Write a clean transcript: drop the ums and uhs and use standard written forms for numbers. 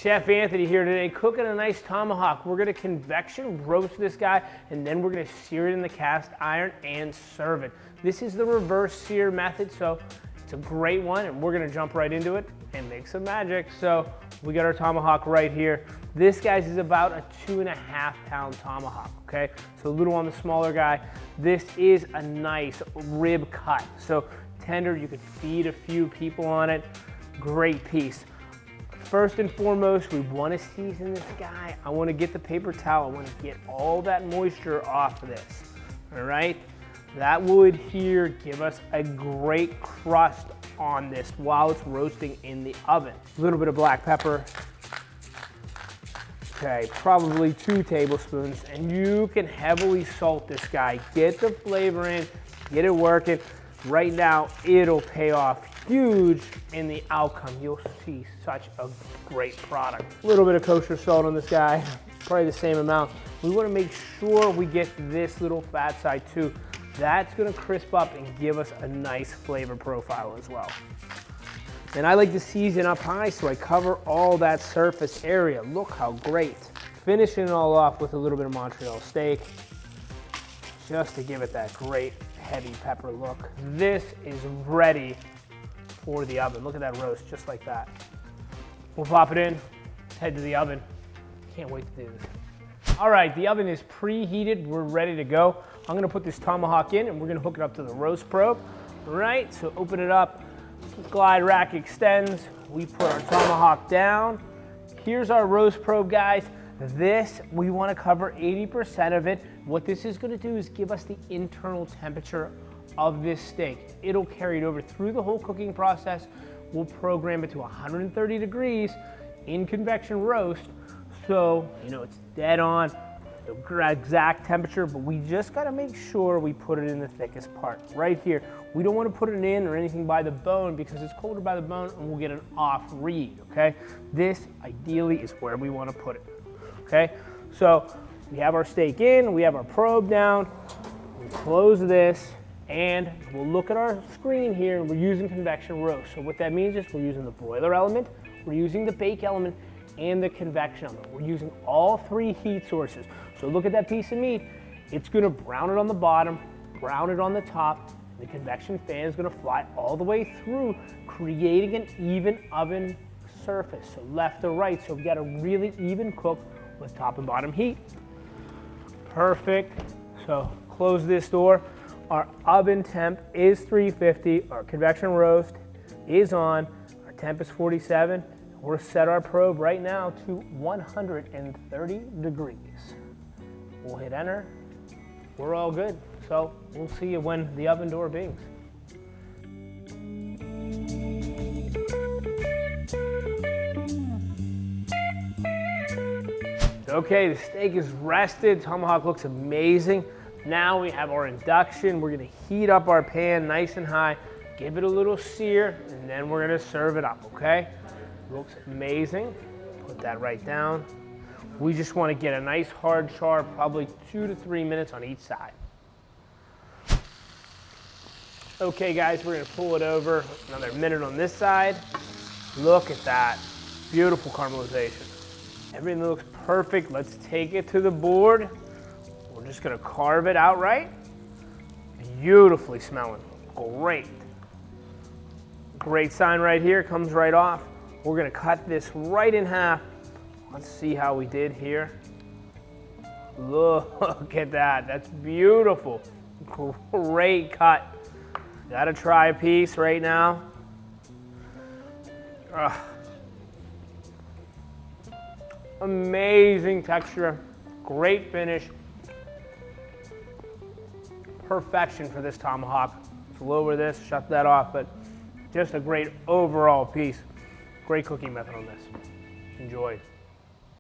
Chef Anthony here today, cooking a nice tomahawk. We're gonna convection roast this guy, and then we're gonna sear it in the cast iron and serve it. This is the reverse sear method, so it's a great one, and we're gonna jump right into it and make some magic. So we got our tomahawk right here. This, guys, is about a 2.5 pound tomahawk, okay? So a little on the smaller guy. This is a nice rib cut. So tender, you could feed a few people on it. Great piece. First and foremost, we want to season this guy. I want to get the paper towel. I want to get all that moisture off of this, all right? That would here give us a great crust on this while it's roasting in the oven. A little bit of black pepper. Okay, probably 2 tablespoons, and you can heavily salt this guy. Get the flavor in, get it working. Right now, it'll pay off huge in the outcome. You'll see such a great product. A little bit of kosher salt on this guy, probably the same amount. We want to make sure we get this little fat side too. That's going to crisp up and give us a nice flavor profile as well. And I like to season up high, so I cover all that surface area. Look how great. Finishing it all off with a little bit of Montreal steak, just to give it that great heavy pepper look. This is ready for the oven. Look at that roast, just like that. We'll pop it in, head to the oven. Can't wait to do this. All right, the oven is preheated. We're ready to go. I'm gonna put this tomahawk in, and we're gonna hook it up to the roast probe. All right, so open it up. Glide rack extends. We put our tomahawk down. Here's our roast probe, guys. This, we want to cover 80% of it. What this is going to do is give us the internal temperature of this steak. It'll carry it over through the whole cooking process. We'll program it to 130 degrees in convection roast. So, you know, it's dead on, the exact temperature, but we just got to make sure we put it in the thickest part right here. We don't want to put it in or anything by the bone because it's colder by the bone and we'll get an off read, okay? This ideally is where we want to put it. Okay, so we have our steak in, we have our probe down, we close this, and we'll look at our screen here, and we're using convection roast. So what that means is we're using the broiler element, we're using the bake element, and the convection element. We're using all 3 heat sources. So look at that piece of meat. It's gonna brown it on the bottom, brown it on the top, and the convection fan is gonna fly all the way through, creating an even oven surface, so left to right, so we've got a really even cook with top and bottom heat. Perfect. So close this door. Our oven temp is 350. Our convection roast is on. Our temp is 47. We're set our probe right now to 130 degrees. We'll hit enter. We're all good. So we'll see you when the oven door bings. Okay, the steak is rested. Tomahawk looks amazing. Now we have our induction. We're gonna heat up our pan nice and high, give it a little sear, and then we're gonna serve it up, okay? Looks amazing. Put that right down. We just wanna get a nice hard char, probably 2 to 3 minutes on each side. Okay guys, we're gonna pull it over another minute on this side. Look at that, beautiful caramelization. Everything looks perfect. Let's take it to the board. We're just gonna carve it outright. Beautifully smelling, great. Great sign right here, comes right off. We're gonna cut this right in half. Let's see how we did here. Look at that, that's beautiful. Great cut. Gotta try a piece right now. Amazing texture, great finish. Perfection for this tomahawk. Let's lower this, shut that off, but just a great overall piece. Great cooking method on this. Enjoy.